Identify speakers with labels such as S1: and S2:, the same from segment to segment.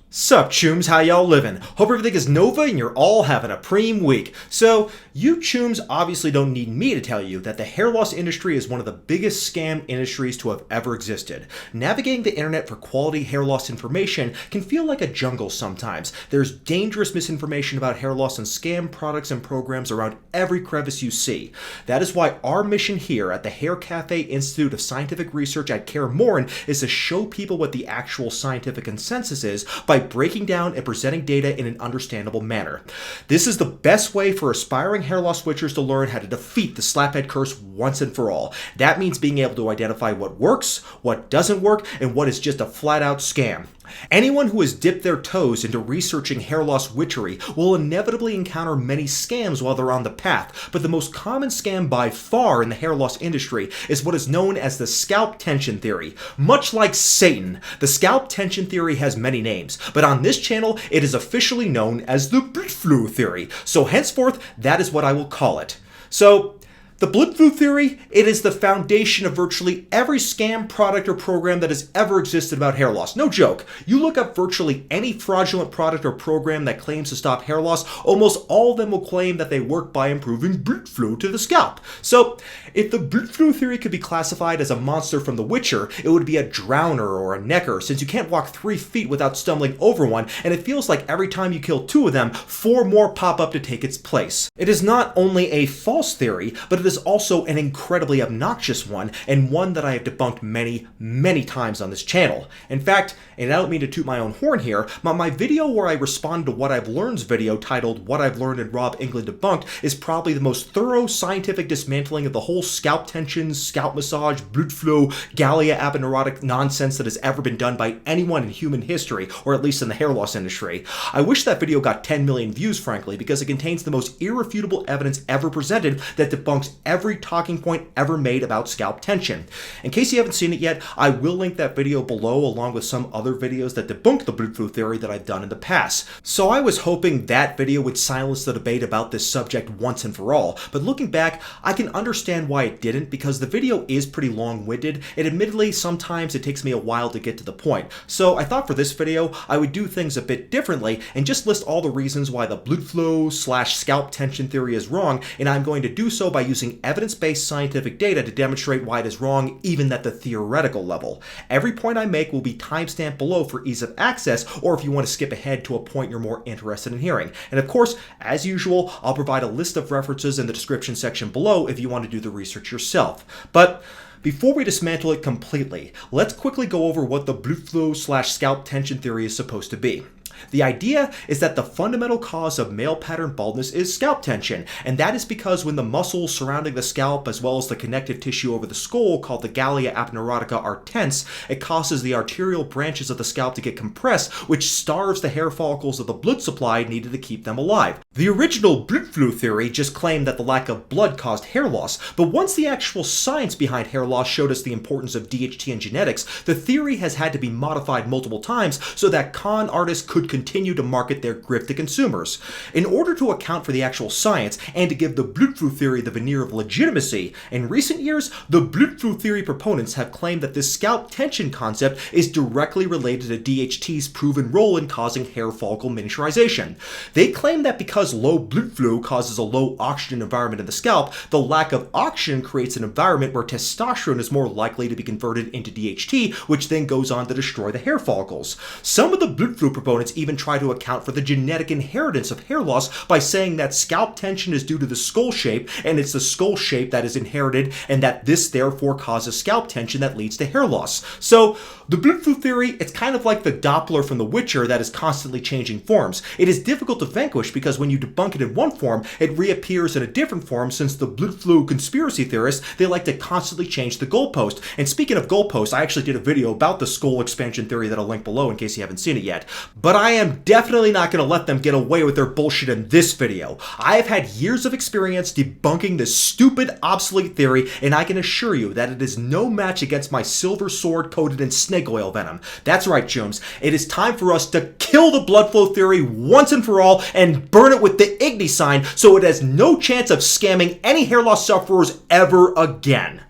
S1: Sup chooms, how y'all living? Hope everything is Nova and you're all having a preem week. So, you chooms obviously don't need me to tell you that the hair loss industry is one of the biggest scam industries to have ever existed. Navigating the internet for quality hair loss information can feel like a jungle sometimes. There's dangerous misinformation about hair loss and scam products and programs around every crevice you see. That is why our mission here at the Haircafe Institute of Scientific Research at Karemorin is to show people what the actual scientific consensus is by breaking down and presenting data in an understandable manner. This is the best way for aspiring hair loss switchers to learn how to defeat the slaphead curse once and for all. That means being able to identify what works, what doesn't work, and what is just a flat-out scam. Anyone who has dipped their toes into researching hair loss witchery will inevitably encounter many scams while they're on the path, but the most common scam by far in the hair loss industry is what is known as the scalp tension theory. Much like Satan, the scalp tension theory has many names, but on this channel it is officially known as the Bludflow theory, so henceforth that is what I will call it. So, the Bludflow theory, it is the foundation of virtually every scam product or program that has ever existed about hair loss. No joke. You look up virtually any fraudulent product or program that claims to stop hair loss, almost all of them will claim that they work by improving blood flow to the scalp. So, if the Bludflow theory could be classified as a monster from The Witcher, it would be a drowner or a necker, since you can't walk 3 feet without stumbling over one, and it feels like every time you kill 2 of them, 4 more pop up to take its place. It is not only a false theory, but it is also an incredibly obnoxious one, and one that I have debunked many times on this channel. In fact, and I don't mean to toot my own horn here, but my video where I responded to What I've Learned's video titled What I've Learned and Rob England Debunked is probably the most thorough scientific dismantling of the whole scalp tension, scalp massage, blood flow, Gallia aponeurotic nonsense that has ever been done by anyone in human history, or at least in the hair loss industry. I wish that video got 10 million views, frankly, because it contains the most irrefutable evidence ever presented that debunks every talking point ever made about scalp tension. In case you haven't seen it yet, I will link that video below along with some other videos that debunk the Bludflow theory that I've done in the past. So I was hoping that video would silence the debate about this subject once and for all, but looking back, I can understand why it didn't, because the video is pretty long-winded, and admittedly sometimes it takes me a while to get to the point. So I thought for this video, I would do things a bit differently and just list all the reasons why the Bludflow / scalp tension theory is wrong, and I'm going to do so by using evidence-based scientific data to demonstrate why it is wrong even at the theoretical level. Every point I make will be timestamped below for ease of access, or if you want to skip ahead to a point you're more interested in hearing. And of course, as usual, I'll provide a list of references in the description section below if you want to do the research yourself. But before we dismantle it completely, let's quickly go over what the Bludflow / scalp tension theory is supposed to be. The idea is that the fundamental cause of male pattern baldness is scalp tension, and that is because when the muscles surrounding the scalp as well as the connective tissue over the skull called the Gallia aponeurotica are tense, it causes the arterial branches of the scalp to get compressed, which starves the hair follicles of the blood supply needed to keep them alive. The original Bludflow theory just claimed that the lack of blood caused hair loss, but once the actual science behind hair loss showed us the importance of DHT and genetics, the theory has had to be modified multiple times so that con artists could continue to market their grift to consumers. In order to account for the actual science and to give the Bludflow theory the veneer of legitimacy, in recent years, the Bludflow theory proponents have claimed that this scalp tension concept is directly related to DHT's proven role in causing hair follicle miniaturization. They claim that because low blood flow causes a low oxygen environment in the scalp, the lack of oxygen creates an environment where testosterone is more likely to be converted into DHT, which then goes on to destroy the hair follicles. Some of the Bludflow proponents even try to account for the genetic inheritance of hair loss by saying that scalp tension is due to the skull shape, and it's the skull shape that is inherited, and that this therefore causes scalp tension that leads to hair loss. So, the Bludflow theory, it's kind of like the Doppler from The Witcher that is constantly changing forms. It is difficult to vanquish because when you debunk it in one form, it reappears in a different form, since the Bludflow conspiracy theorists, they like to constantly change the goalpost. And speaking of goalposts, I actually did a video about the skull expansion theory that I'll link below in case you haven't seen it yet. But I am definitely not going to let them get away with their bullshit in this video. I have had years of experience debunking this stupid, obsolete theory, and I can assure you that it is no match against my silver sword coated in snake oil venom. That's right, chooms. It is time for us to kill the Bludflow theory once and for all and burn it with the Igni sign so it has no chance of scamming any hair loss sufferers ever again.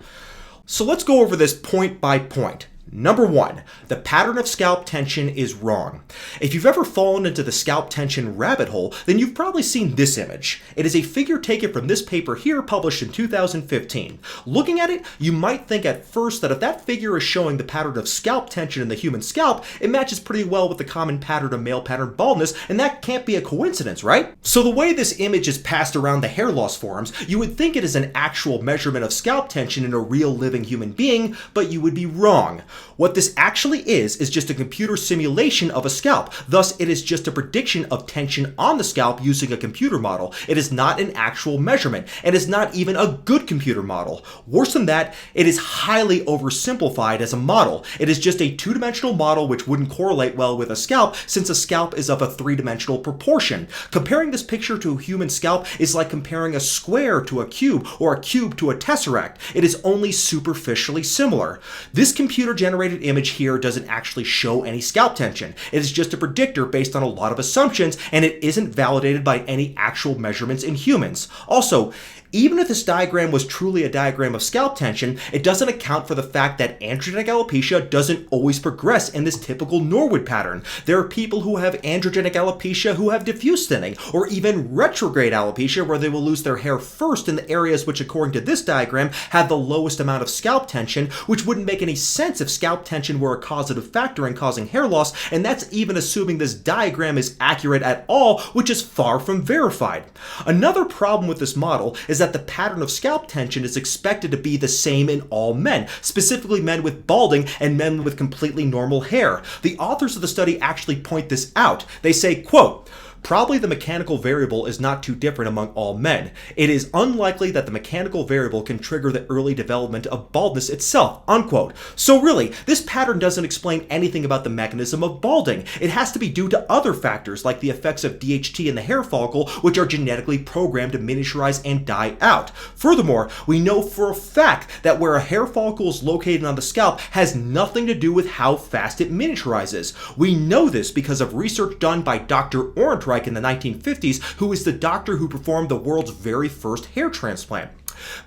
S1: So let's go over this point by point. Number 1, the pattern of scalp tension is wrong. If you've ever fallen into the scalp tension rabbit hole, then you've probably seen this image. It is a figure taken from this paper here published in 2015. Looking at it, you might think at first that if that figure is showing the pattern of scalp tension in the human scalp, it matches pretty well with the common pattern of male pattern baldness, and that can't be a coincidence, right? So the way this image is passed around the hair loss forums, you would think it is an actual measurement of scalp tension in a real living human being, but you would be wrong. What this actually is just a computer simulation of a scalp. Thus, it is just a prediction of tension on the scalp using a computer model. It is not an actual measurement, and is not even a good computer model. Worse than that, it is highly oversimplified as a model. It is just a two-dimensional model which wouldn't correlate well with a scalp, since a scalp is of a three-dimensional proportion. Comparing this picture to a human scalp is like comparing a square to a cube, or a cube to a tesseract. It is only superficially similar. This computer-generated image here doesn't actually show any scalp tension. It is just a predictor based on a lot of assumptions, and it isn't validated by any actual measurements in humans. Also, even if this diagram was truly a diagram of scalp tension, it doesn't account for the fact that androgenic alopecia doesn't always progress in this typical Norwood pattern. There are people who have androgenic alopecia who have diffuse thinning, or even retrograde alopecia where they will lose their hair first in the areas which, according to this diagram, have the lowest amount of scalp tension, which wouldn't make any sense if scalp tension were a causative factor in causing hair loss, and that's even assuming this diagram is accurate at all, which is far from verified. Another problem with this model is that the pattern of scalp tension is expected to be the same in all men, specifically men with balding and men with completely normal hair. The authors of the study actually point this out. They say, quote, "Probably the mechanical variable is not too different among all men. It is unlikely that the mechanical variable can trigger the early development of baldness itself," unquote. So really, this pattern doesn't explain anything about the mechanism of balding. It has to be due to other factors like the effects of DHT in the hair follicle, which are genetically programmed to miniaturize and die out. Furthermore, we know for a fact that where a hair follicle is located on the scalp has nothing to do with how fast it miniaturizes. We know this because of research done by Dr. Orentreich in the 1950s, who is the doctor who performed the world's very first hair transplant.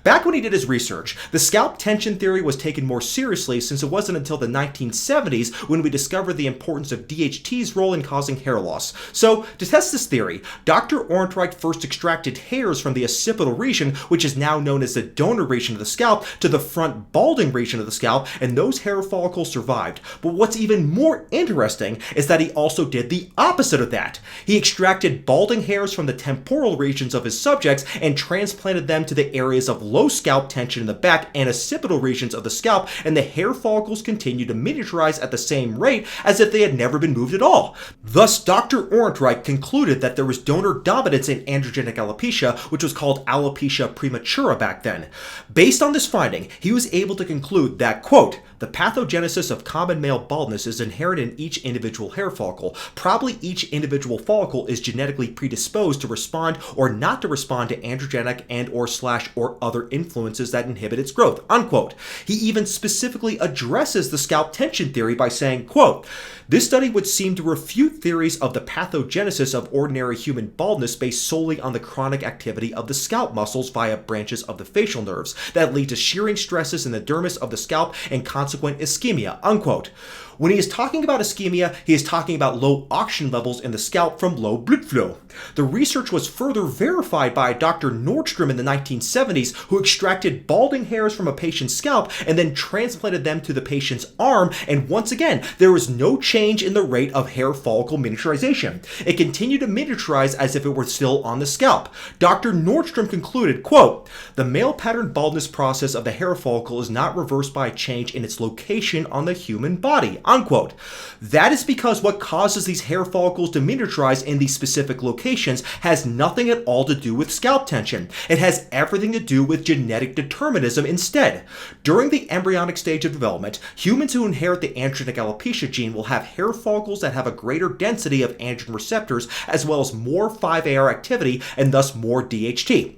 S1: Back when he did his research, the scalp tension theory was taken more seriously, since it wasn't until the 1970s when we discovered the importance of DHT's role in causing hair loss. So, to test this theory, Dr. Orentreich first extracted hairs from the occipital region, which is now known as the donor region of the scalp, to the front balding region of the scalp, and those hair follicles survived. But what's even more interesting is that he also did the opposite of that. He extracted balding hairs from the temporal regions of his subjects and transplanted them to the areas of low scalp tension in the back and occipital regions of the scalp, and the hair follicles continued to miniaturize at the same rate as if they had never been moved at all. Thus, Dr. Orentreich concluded that there was donor dominance in androgenic alopecia, which was called alopecia prematura back then. Based on this finding, he was able to conclude that, quote, "The pathogenesis of common male baldness is inherent in each individual hair follicle. Probably each individual follicle is genetically predisposed to respond or not to respond to androgenic and/or other influences that inhibit its growth," unquote. He even specifically addresses the scalp tension theory by saying, quote, "This study would seem to refute theories of the pathogenesis of ordinary human baldness based solely on the chronic activity of the scalp muscles via branches of the facial nerves that lead to shearing stresses in the dermis of the scalp and consequent ischemia," unquote. When he is talking about ischemia, he is talking about low oxygen levels in the scalp from low blood flow. The research was further verified by Dr. Nordström in the 1970s, who extracted balding hairs from a patient's scalp and then transplanted them to the patient's arm, and once again, there was no change in the rate of hair follicle miniaturization. It continued to miniaturize as if it were still on the scalp. Dr. Nordström concluded, quote, "The male pattern baldness process of the hair follicle is not reversed by a change in its location on the human body," unquote. That is because what causes these hair follicles to miniaturize in these specific locations has nothing at all to do with scalp tension. It has everything to do with genetic determinism instead. During the embryonic stage of development, humans who inherit the androgenic alopecia gene will have hair follicles that have a greater density of androgen receptors, as well as more 5AR activity and thus more DHT.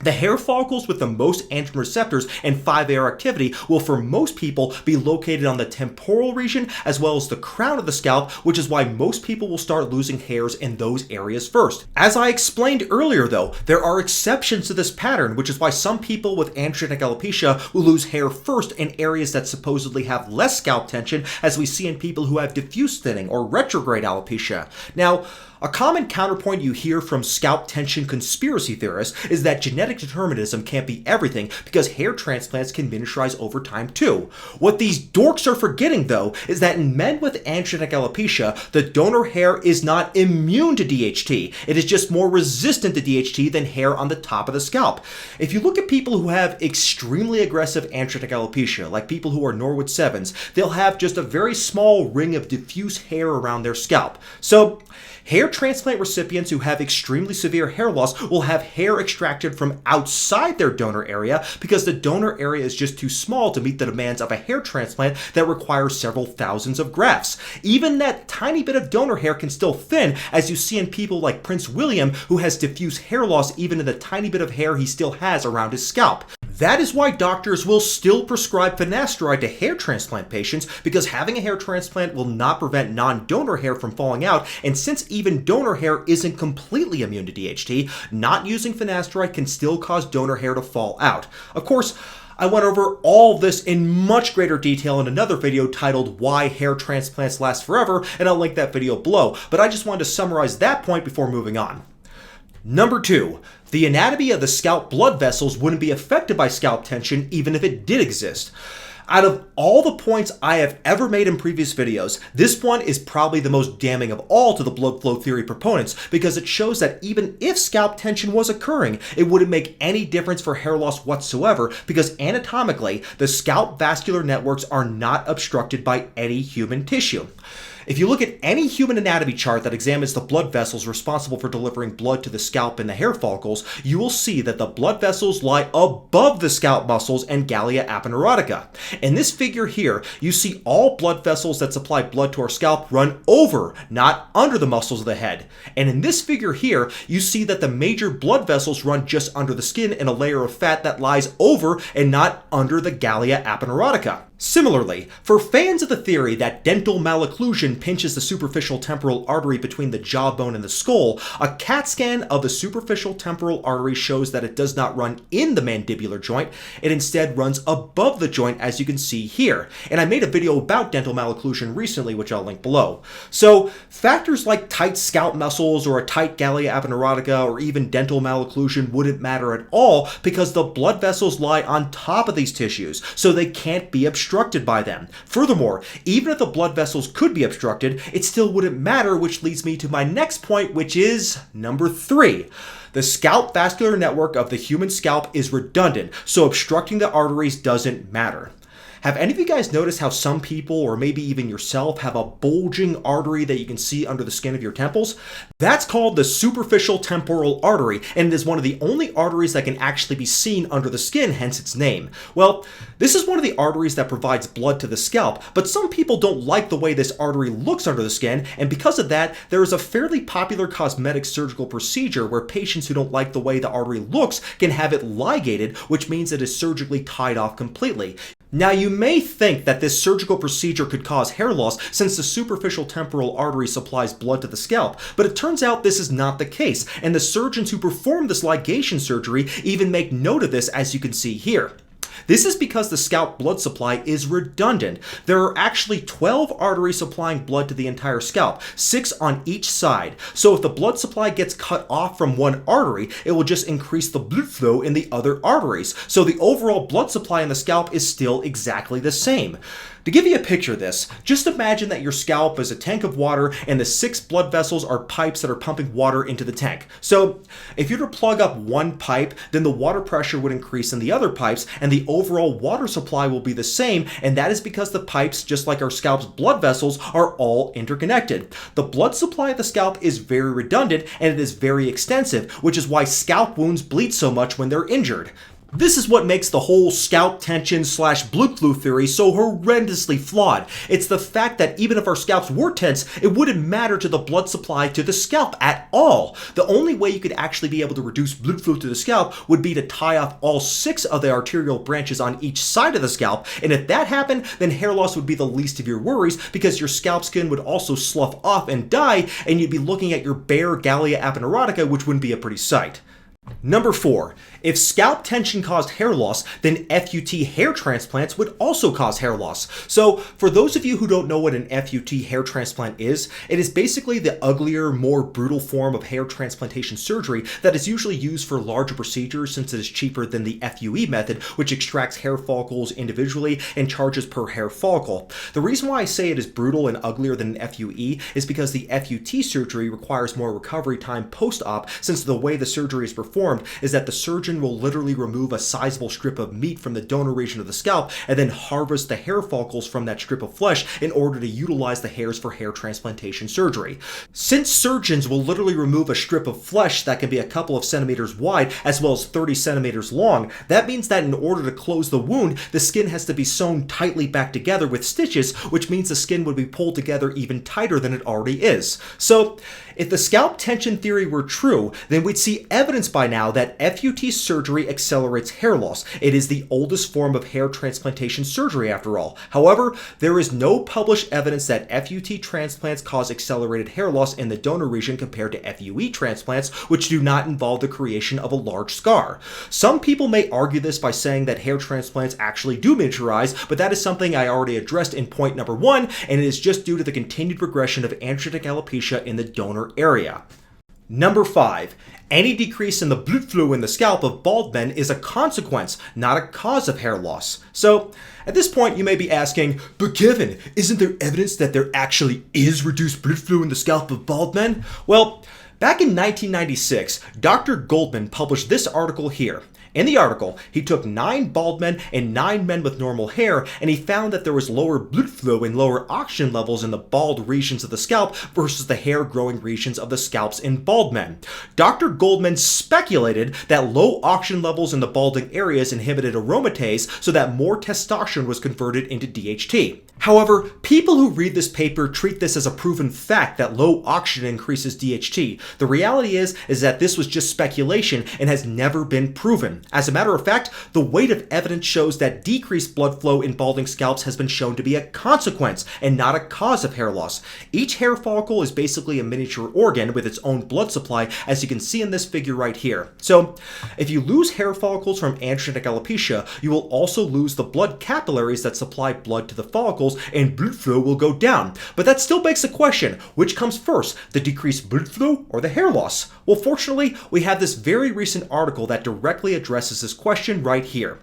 S1: The hair follicles with the most androgen receptors and 5-AR activity will for most people be located on the temporal region as well as the crown of the scalp, which is why most people will start losing hairs in those areas first. As I explained earlier though, there are exceptions to this pattern, which is why some people with androgenic alopecia will lose hair first in areas that supposedly have less scalp tension, as we see in people who have diffuse thinning or retrograde alopecia. Now, a common counterpoint you hear from scalp tension conspiracy theorists is that genetic determinism can't be everything because hair transplants can miniaturize over time too. What these dorks are forgetting though is that in men with androgenic alopecia, the donor hair is not immune to DHT. It is just more resistant to DHT than hair on the top of the scalp. If you look at people who have extremely aggressive androgenic alopecia, like people who are Norwood 7s, they'll have just a very small ring of diffuse hair around their scalp. So, hair transplant recipients who have extremely severe hair loss will have hair extracted from outside their donor area because the donor area is just too small to meet the demands of a hair transplant that requires several thousands of grafts. Even that tiny bit of donor hair can still thin, as you see in people like Prince William, who has diffuse hair loss even in the tiny bit of hair he still has around his scalp. That is why doctors will still prescribe finasteride to hair transplant patients, because having a hair transplant will not prevent non-donor hair from falling out, and since even donor hair isn't completely immune to DHT, not using finasteride can still cause donor hair to fall out. Of course, I went over all this in much greater detail in another video titled Why Hair Transplants Last Forever, and I'll link that video below, but I just wanted to summarize that point before moving on. Number 2. The anatomy of the scalp blood vessels wouldn't be affected by scalp tension even if it did exist. Out of all the points I have ever made in previous videos, this one is probably the most damning of all to the blood flow theory proponents, because it shows that even if scalp tension was occurring, it wouldn't make any difference for hair loss whatsoever, because anatomically, the scalp vascular networks are not obstructed by any human tissue. If you look at any human anatomy chart that examines the blood vessels responsible for delivering blood to the scalp and the hair follicles, you will see that the blood vessels lie above the scalp muscles and gallia aponeurotica. In this figure here, you see all blood vessels that supply blood to our scalp run over, not under the muscles of the head. And in this figure here, you see that the major blood vessels run just under the skin in a layer of fat that lies over and not under the gallia aponeurotica. Similarly, for fans of the theory that dental malocclusion pinches the superficial temporal artery between the jawbone and the skull, a CAT scan of the superficial temporal artery shows that it does not run in the mandibular joint, it instead runs above the joint, as you can see here. And I made a video about dental malocclusion recently, which I'll link below. So, factors like tight scalp muscles or a tight gallia aponeurotica or even dental malocclusion wouldn't matter at all because the blood vessels lie on top of these tissues, so they can't be obstructed by them. Furthermore, even if the blood vessels could be obstructed, it still wouldn't matter, which leads me to my next point, which is number 3. The scalp vascular network of the human scalp is redundant, so obstructing the arteries doesn't matter. Have any of you guys noticed how some people, or maybe even yourself, have a bulging artery that you can see under the skin of your temples? That's called the superficial temporal artery, and it is one of the only arteries that can actually be seen under the skin, hence its name. Well, this is one of the arteries that provides blood to the scalp, but some people don't like the way this artery looks under the skin, and because of that, there is a fairly popular cosmetic surgical procedure where patients who don't like the way the artery looks can have it ligated, which means it is surgically tied off completely. Now, you may think that this surgical procedure could cause hair loss since the superficial temporal artery supplies blood to the scalp, but it turns out this is not the case, and the surgeons who perform this ligation surgery even make note of this, as you can see here. This is because the scalp blood supply is redundant. There are actually 12 arteries supplying blood to the entire scalp, 6 on each side. So if the blood supply gets cut off from one artery, it will just increase the blood flow in the other arteries. So the overall blood supply in the scalp is still exactly the same. To give you a picture of this, just imagine that your scalp is a tank of water and the 6 blood vessels are pipes that are pumping water into the tank. So if you were to plug up one pipe, then the water pressure would increase in the other pipes and the overall water supply will be the same, and that is because the pipes, just like our scalp's blood vessels, are all interconnected. The blood supply of the scalp is very redundant and it is very extensive, which is why scalp wounds bleed so much when they're injured. This is what makes the whole scalp tension slash Bludflow theory so horrendously flawed. It's the fact that even if our scalps were tense, it wouldn't matter to the blood supply to the scalp at all. The only way you could actually be able to reduce blood flow to the scalp would be to tie off all 6 of the arterial branches on each side of the scalp, and if that happened, then hair loss would be the least of your worries because your scalp skin would also slough off and die, and you'd be looking at your bare Gallia aponeurotica, which wouldn't be a pretty sight. Number 4. If scalp tension caused hair loss, then FUT hair transplants would also cause hair loss. So, for those of you who don't know what an FUT hair transplant is, it is basically the uglier, more brutal form of hair transplantation surgery that is usually used for larger procedures since it is cheaper than the FUE method, which extracts hair follicles individually and charges per hair follicle. The reason why I say it is brutal and uglier than an FUE is because the FUT surgery requires more recovery time post-op, since the way the surgery is performed is that the surgeon will literally remove a sizable strip of meat from the donor region of the scalp and then harvest the hair follicles from that strip of flesh in order to utilize the hairs for hair transplantation surgery. Since surgeons will literally remove a strip of flesh that can be a couple of centimeters wide as well as 30 centimeters long, that means that in order to close the wound, the skin has to be sewn tightly back together with stitches, which means the skin would be pulled together even tighter than it already is. So, if the scalp tension theory were true, then we'd see evidence by now that FUT surgery accelerates hair loss. It is the oldest form of hair transplantation surgery after all. However, there is no published evidence that FUT transplants cause accelerated hair loss in the donor region compared to FUE transplants, which do not involve the creation of a large scar. Some people may argue this by saying that hair transplants actually do miniaturize, but that is something I already addressed in point number 1, and it is just due to the continued progression of androgenetic alopecia in the donor area. Number 5. Any decrease in the blood flow in the scalp of bald men is a consequence, not a cause of hair loss. So, at this point you may be asking, but Kevin, isn't there evidence that there actually is reduced blood flow in the scalp of bald men? Well, back in 1996, Dr. Goldman published this article here. In the article, he took 9 bald men and 9 men with normal hair, and he found that there was lower blood flow and lower oxygen levels in the bald regions of the scalp versus the hair-growing regions of the scalps in bald men. Dr. Goldman speculated that low oxygen levels in the balding areas inhibited aromatase so that more testosterone was converted into DHT. However, people who read this paper treat this as a proven fact that low oxygen increases DHT. The reality is that this was just speculation and has never been proven. As a matter of fact, the weight of evidence shows that decreased blood flow in balding scalps has been shown to be a consequence and not a cause of hair loss. Each hair follicle is basically a miniature organ with its own blood supply, as you can see in this figure right here. So, if you lose hair follicles from androgenetic alopecia, you will also lose the blood capillaries that supply blood to the follicles, and blood flow will go down. But that still begs the question, which comes first, the decreased blood flow or the hair loss? Well, fortunately, we have this very recent article that directly addresses this question right here.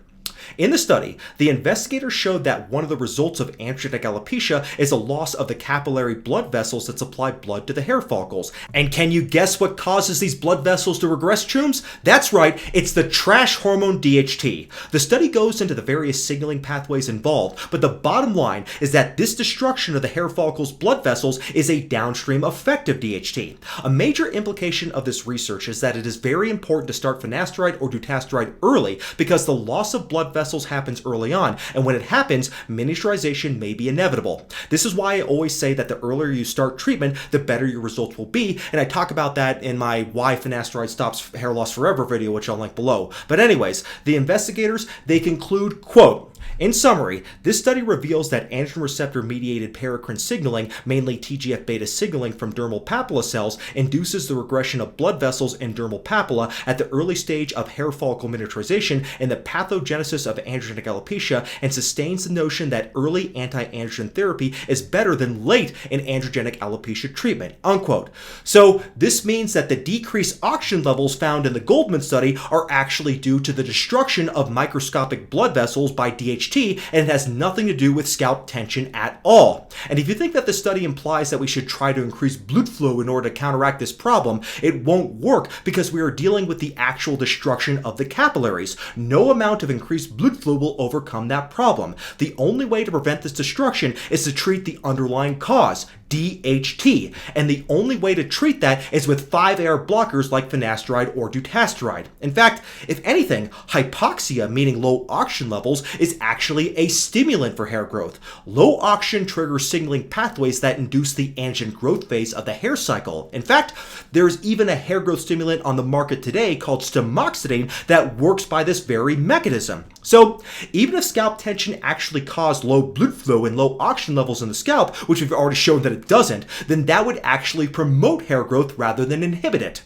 S1: In the study, the investigators showed that one of the results of androgenetic alopecia is a loss of the capillary blood vessels that supply blood to the hair follicles. And can you guess what causes these blood vessels to regress, chooms? That's right, it's the trash hormone DHT. The study goes into the various signaling pathways involved, but the bottom line is that this destruction of the hair follicles' blood vessels is a downstream effect of DHT. A major implication of this research is that it is very important to start finasteride or dutasteride early because the loss of blood vessels happens early on, and when it happens, miniaturization may be inevitable. This is why I always say that the earlier you start treatment, the better your results will be, and I talk about that in my Why Finasteride Stops Hair Loss Forever video, which I'll link below. But anyways, the investigators, they conclude, quote, in summary, this study reveals that androgen receptor-mediated paracrine signaling, mainly TGF-beta signaling from dermal papilla cells, induces the regression of blood vessels in dermal papilla at the early stage of hair follicle miniaturization and the pathogenesis of androgenetic alopecia, and sustains the notion that early anti-androgen therapy is better than late in androgenic alopecia treatment, unquote. So this means that the decreased oxygen levels found in the Goldman study are actually due to the destruction of microscopic blood vessels by DHT, and it has nothing to do with scalp tension at all. And if you think that the study implies that we should try to increase blood flow in order to counteract this problem, it won't work because we are dealing with the actual destruction of the capillaries. No amount of increased blood flow will overcome that problem. The only way to prevent this destruction is to treat the underlying cause, DHT, and the only way to treat that is with 5-AR blockers like finasteride or dutasteride. In fact, if anything, hypoxia, meaning low oxygen levels, is actually a stimulant for hair growth. Low oxygen triggers signaling pathways that induce the anagen growth phase of the hair cycle. In fact, there's even a hair growth stimulant on the market today called Minoxidil that works by this very mechanism. So even if scalp tension actually caused low blood flow and low oxygen levels in the scalp, which we've already shown that it doesn't, then that would actually promote hair growth rather than inhibit it.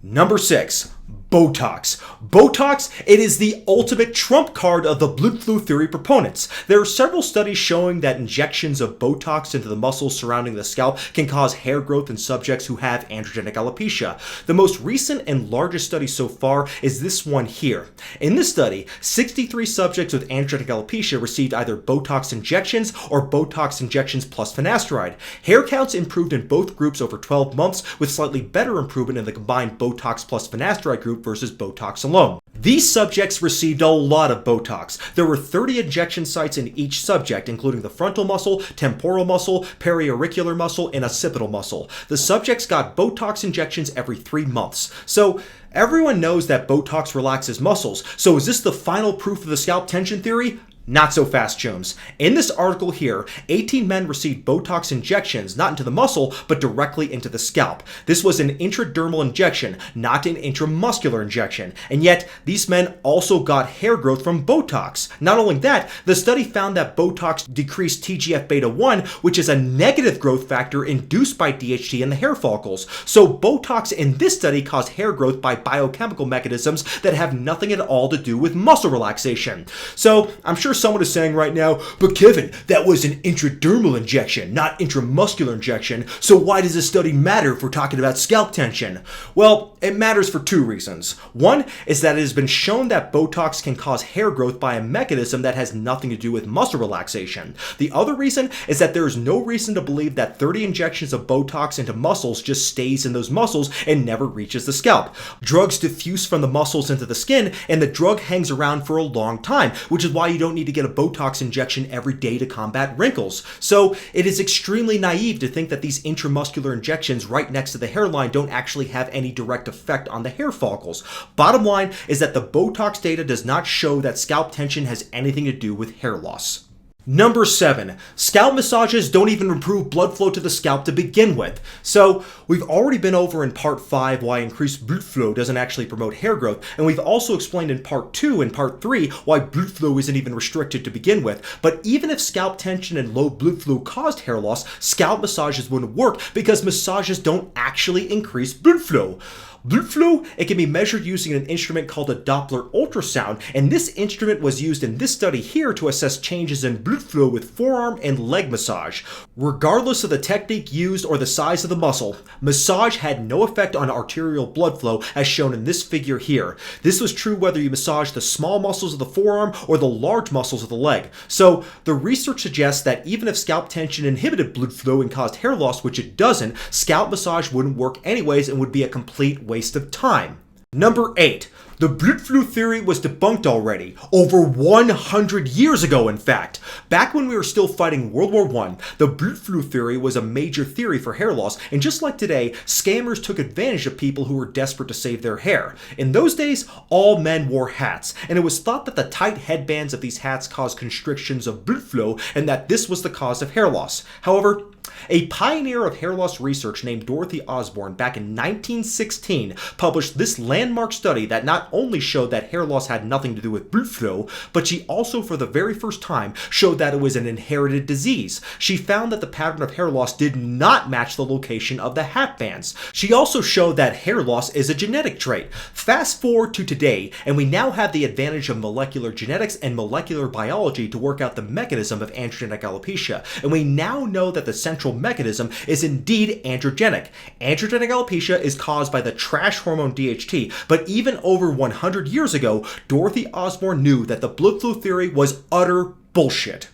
S1: Number 6. Botox. Botox, it is the ultimate trump card of the Bludflow theory proponents. There are several studies showing that injections of Botox into the muscles surrounding the scalp can cause hair growth in subjects who have androgenic alopecia. The most recent and largest study so far is this one here. In this study, 63 subjects with androgenic alopecia received either Botox injections or Botox injections plus finasteride. Hair counts improved in both groups over 12 months, with slightly better improvement in the combined Botox plus finasteride group versus Botox alone. These subjects received a lot of Botox. There were 30 injection sites in each subject, including the frontal muscle, temporal muscle, periauricular muscle, and occipital muscle. The subjects got Botox injections every 3 months. So everyone knows that Botox relaxes muscles. So is this the final proof of the scalp tension theory? Not so fast, chooms. In this article here, 18 men received Botox injections, not into the muscle, but directly into the scalp. This was an intradermal injection, not an intramuscular injection. And yet, these men also got hair growth from Botox. Not only that, the study found that Botox decreased TGF-beta1, which is a negative growth factor induced by DHT in the hair follicles. So Botox in this study caused hair growth by biochemical mechanisms that have nothing at all to do with muscle relaxation. So I'm sure someone is saying right now, but Kevin, that was an intradermal injection, not intramuscular injection, so why does this study matter if we're talking about scalp tension? Well, it matters for 2 reasons. One is that it has been shown that Botox can cause hair growth by a mechanism that has nothing to do with muscle relaxation. The other reason is that there is no reason to believe that 30 injections of Botox into muscles just stays in those muscles and never reaches the scalp. Drugs diffuse from the muscles into the skin, and the drug hangs around for a long time, which is why you don't need to get a Botox injection every day to combat wrinkles. So it is extremely naive to think that these intramuscular injections right next to the hairline don't actually have any direct effect on the hair follicles. Bottom line is that the Botox data does not show that scalp tension has anything to do with hair loss. Number 7, scalp massages don't even improve blood flow to the scalp to begin with. So we've already been over in part 5 why increased blood flow doesn't actually promote hair growth, and we've also explained in part 2 and part 3 why blood flow isn't even restricted to begin with. But even if scalp tension and low blood flow caused hair loss, scalp massages wouldn't work because massages don't actually increase blood flow. Blood flow, it can be measured using an instrument called a Doppler ultrasound, and this instrument was used in this study here to assess changes in blood flow with forearm and leg massage. Regardless of the technique used or the size of the muscle, massage had no effect on arterial blood flow as shown in this figure here. This was true whether you massage the small muscles of the forearm or the large muscles of the leg. So the research suggests that even if scalp tension inhibited blood flow and caused hair loss, which it doesn't, scalp massage wouldn't work anyways and would be a complete waste of time. Number 8. The Bludflow theory was debunked already, over 100 years ago in fact. Back when we were still fighting World War I, the Bludflow theory was a major theory for hair loss, and just like today, scammers took advantage of people who were desperate to save their hair. In those days, all men wore hats, and it was thought that the tight headbands of these hats caused constrictions of blood flow, and that this was the cause of hair loss. However, a pioneer of hair loss research named Dorothy Osborn back in 1916 published this landmark study that not only showed that hair loss had nothing to do with blood flow, but she also for the very first time showed that it was an inherited disease. She found that the pattern of hair loss did not match the location of the hat bands. She also showed that hair loss is a genetic trait. Fast forward to today, and we now have the advantage of molecular genetics and molecular biology to work out the mechanism of androgenic alopecia, and we now know that the central mechanism is indeed androgenic. Androgenic alopecia is caused by the trash hormone DHT, but even over 100 years ago, Dorothy Osborn knew that the Bludflow theory was utter bullshit.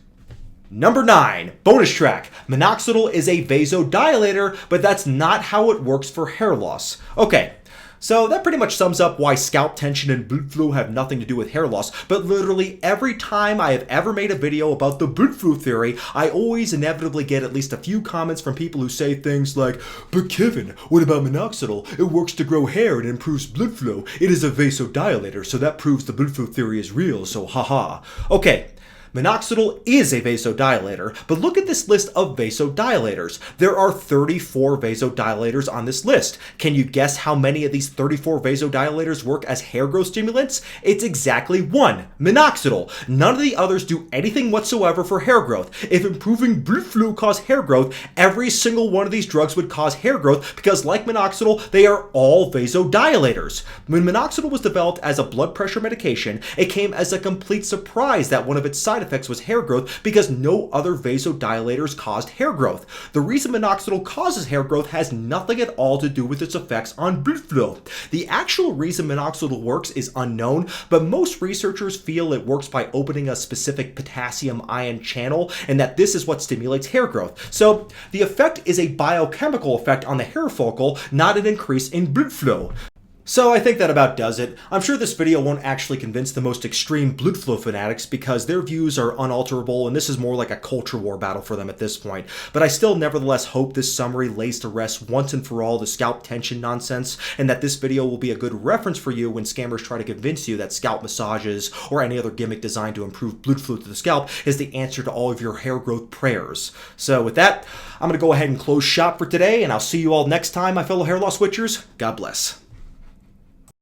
S1: Number 9, bonus track. Minoxidil is a vasodilator, but that's not how it works for hair loss. Okay, So that pretty much sums up why scalp tension and Bludflow have nothing to do with hair loss, but literally every time I have ever made a video about the Bludflow theory, I always inevitably get at least a few comments from people who say things like, "But Kevin, what about Minoxidil? It works to grow hair and improves blood flow. It is a vasodilator, so that proves the Bludflow theory is real, so haha." Okay. Minoxidil is a vasodilator, but look at this list of vasodilators. There are 34 vasodilators on this list. Can you guess how many of these 34 vasodilators work as hair growth stimulants? It's exactly one, Minoxidil. None of the others do anything whatsoever for hair growth. If improving blood flow caused hair growth, every single one of these drugs would cause hair growth because, like Minoxidil, they are all vasodilators. When Minoxidil was developed as a blood pressure medication, it came as a complete surprise that one of its side effects was hair growth because no other vasodilators caused hair growth. The reason Minoxidil causes hair growth has nothing at all to do with its effects on blood flow. The actual reason Minoxidil works is unknown, but most researchers feel it works by opening a specific potassium ion channel and that this is what stimulates hair growth. So the effect is a biochemical effect on the hair follicle, not an increase in blood flow. So I think that about does it. I'm sure this video won't actually convince the most extreme Bludflow fanatics because their views are unalterable and this is more like a culture war battle for them at this point. But I still nevertheless hope this summary lays to rest once and for all the scalp tension nonsense, and that this video will be a good reference for you when scammers try to convince you that scalp massages or any other gimmick designed to improve blood flow to the scalp is the answer to all of your hair growth prayers. So with that, I'm going to go ahead and close shop for today, and I'll see you all next time, my fellow hair loss witchers. God bless.